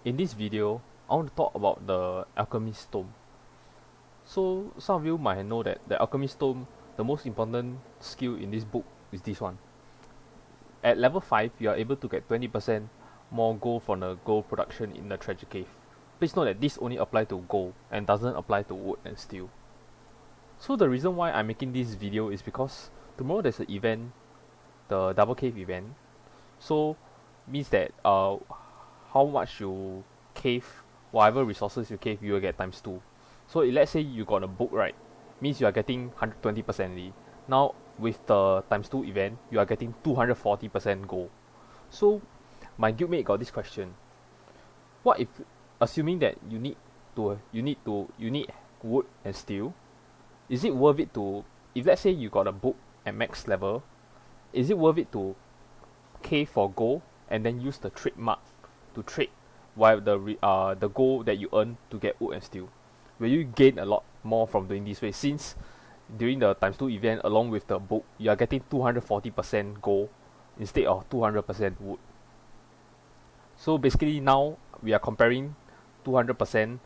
In this video, I want to talk about the alchemist tome. So some of you might know that the alchemist tome, the most important skill in this book is this one. At level 5, you are able to get 20% more gold from the gold production in the treasure cave. Please note that this only applies to gold and doesn't apply to wood and steel. So the reason why I'm making this video is because tomorrow there's an event, the double cave event. So means that how much you cave, whatever resources you cave, you will get times 2. So let's say you got a book, right, means you are getting 120%. Now with the times 2 event, you are getting 240% gold. So my guildmate got this question: what if, assuming that you need wood and steel, is it worth it to, if let's say you got a book at max level, is it worth it to cave for gold and then use the trademark to trade while the gold that you earn to get wood and steel? Will you gain a lot more from doing this way, since during the times 2 event along with the book you are getting 240% gold instead of 200% wood? So basically now we are comparing 200%,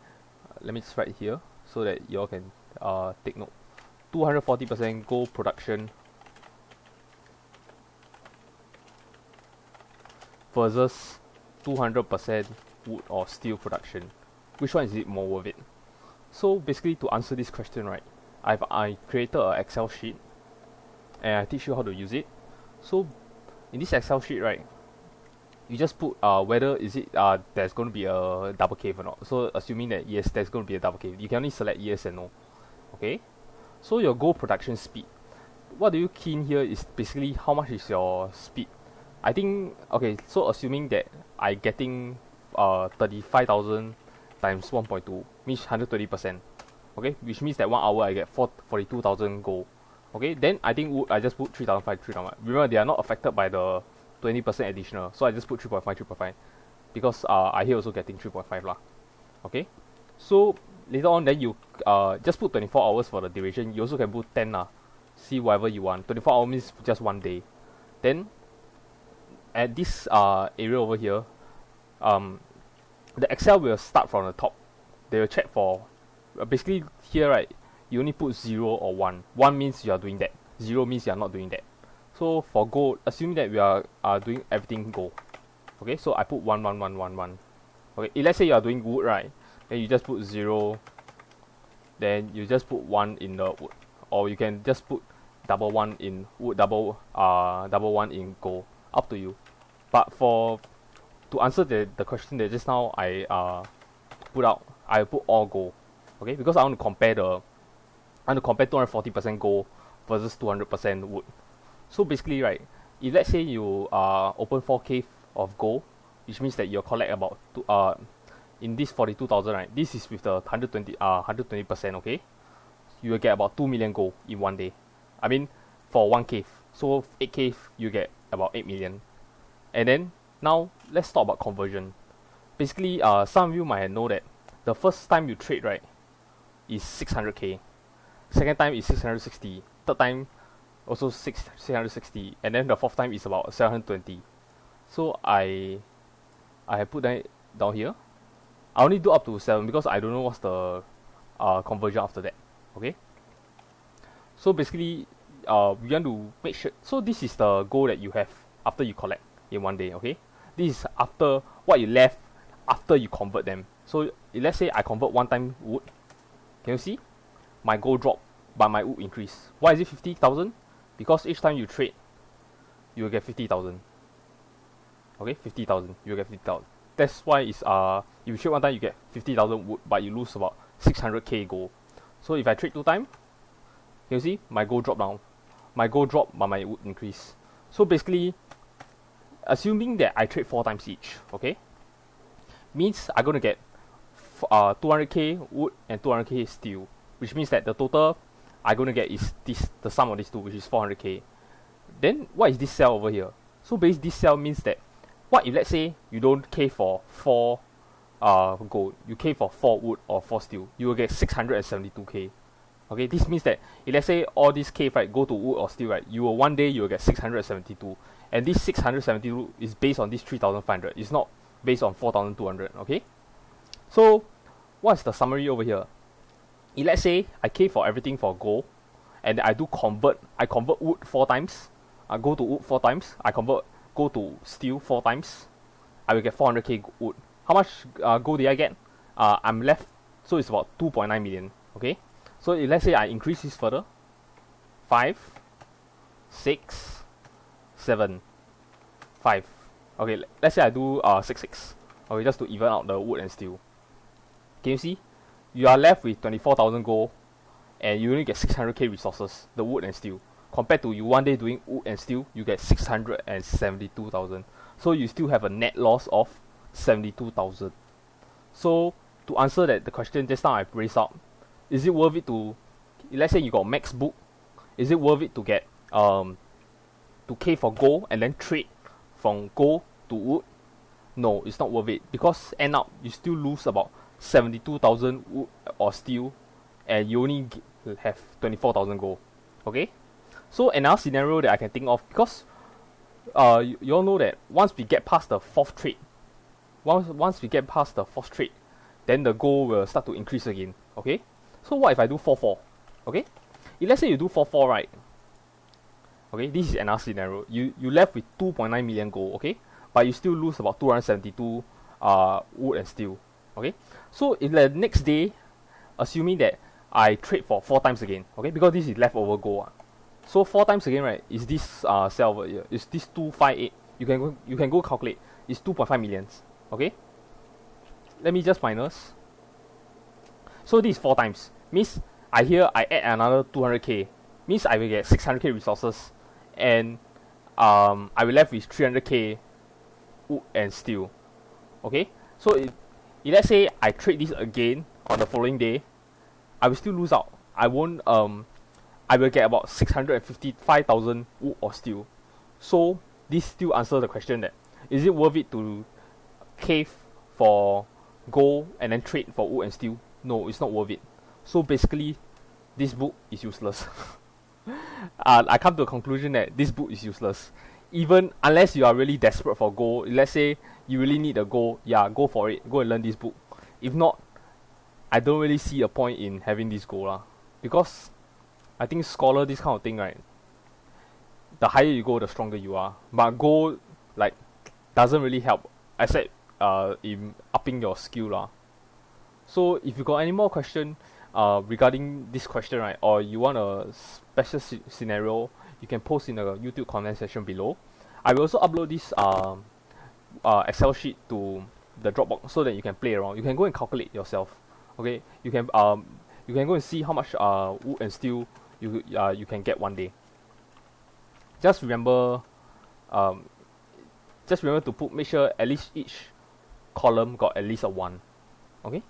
let me just write here so that you all can take note. 240% gold production versus 200% wood or steel production. Which one is it more worth it? So basically, to answer this question, right, I created an Excel sheet and I teach you how to use it. So in this Excel sheet, right, you just put whether is it there's going to be a double cave or not. So assuming that yes, there's going to be a double cave, you can only select yes and no. Okay, so your gold production speed, what do you key in here is basically how much is your speed. I think, okay, so assuming that I getting 35,000 times 1.2 means 120%. Okay, which means that 1 hour I get 42,000 gold. Okay, then I think wood I just put 3,500, 3,000. Remember, they are not affected by the 20% additional, so I just put 3.5, 3.5 because I here also getting 3.5 lah. Okay, so later on then you just put 24 hours for the duration. You also can put 10 lah, see whatever you want. 24 hours means just 1 day. Then at this area over here, the Excel will start from the top. They will check for basically here, right, you only put 0 or 1. 1 means you are doing that, 0 means you are not doing that. So for gold, assuming that we are doing everything gold, okay, so I put 1 1 1 1 1. Okay, if let's say you are doing wood, right, then you just put 0, then you just put 1 in the wood, or you can just put double 1 in wood, double 1 in gold, up to you. But to answer the question that just now I put out, I put all gold. Okay, because I want to compare 240% gold versus 200% wood. So basically, right, if let's say you open 4 cave of gold, which means that you'll collect about in this 42,000, right, this is with the 120%, okay, you will get about 2 million gold in 1 day. I mean, for 1 cave. So 8 cave, you get about 8 million. And then now let's talk about conversion. Basically, some of you might know that the first time you trade, right, is 600k. Second time is 660. Third time also 660. And then the fourth time is about 720. So I have put that down here. I only do up to 7 because I don't know what's the conversion after that. Okay. So basically, we want to make sure. So this is the goal that you have after you collect in 1 day. Okay. This is after what you left after you convert them. So let's say I convert 1 time wood. Can you see? My gold drop, but my wood increase. Why is it 50,000? Because each time you trade, you will get 50,000. Okay, 50,000. You will get 50,000. That's why it's if you trade 1 time, you get 50,000 wood, but you lose about 600k gold. So if I trade 2 times, can you see? My gold drop down. My gold drop, but my wood increase. So basically, assuming that I trade 4 times each, okay, means I'm gonna get 200k wood and 200k steel, which means that the total I'm gonna get is the sum of these two, which is 400k. Then what is this cell over here? So basically this cell means that what if let's say you don't cave for 4 gold, you cave for 4 wood or 4 steel, you will get 672k. Okay, this means that if let's say all these cave, right, go to wood or steel, right, you will 1 day you will get 672, and this 672 is based on this 3,500. It's not based on 4,200. Okay, so what's the summary over here? If let's say I cave for everything for gold, and I convert wood 4 times, I go to wood 4 times, go to steel 4 times, I will get 400k wood. How much gold did I get? I'm left, so it's about 2.9 million. Okay, so if let's say I increase this further, 5, 6, 7, 5. Okay, let's say I do 6, 6. Okay, just to even out the wood and steel. Can you see? You are left with 24,000 gold, and you only get 600k resources, the wood and steel. Compared to you one day doing wood and steel, you get 672,000. So you still have a net loss of 72,000. So to answer the question just now I raised up, is it worth it to, let's say you got max book, is it worth it to get to cave for gold and then trade from gold to wood? No, it's not worth it, because end up you still lose about 72,000 wood or steel, and you only have 24,000 gold. Okay, so another scenario that I can think of, because you all know that once we get past the fourth trade, then the gold will start to increase again. Okay, so what if I do 4-4? Okay, if let's say you do 4-4, right? Okay, this is another scenario. You left with 2.9 million gold. Okay, but you still lose about 272 wood and steel. Okay, so in the next day, assuming that I trade for 4 times again, okay, because this is leftover gold. So 4 times again, right, is this cell over here, is this 258. You can go calculate, it's 2.5 millions. Okay, let me just minus. So this is 4 times, means I add another 200k, means I will get 600k resources, and I will left with 300k wood and steel. Okay, so if let's say I trade this again on the following day, I will still lose out. I won't I will get about 655,000 wood or steel. So this still answers the question that, is it worth it to cave for gold and then trade for wood and steel? No, it's not worth it. So basically, this book is useless. I come to a conclusion that this book is useless. Even unless you are really desperate for gold, let's say you really need a gold, yeah, go for it. Go and learn this book. If not, I don't really see a point in having this gold lah. Because I think scholar, this kind of thing, right, the higher you go, the stronger you are. But gold, like, doesn't really help, except in upping your skill lah. So if you got any more question regarding this question, right, or you want a special scenario, you can post in the YouTube comment section below. I will also upload this Excel sheet to the Dropbox so that you can play around. You can go and calculate yourself. Okay, you can go and see how much wood and steel you can get one day. Just remember to make sure at least each column got at least a 1. Okay.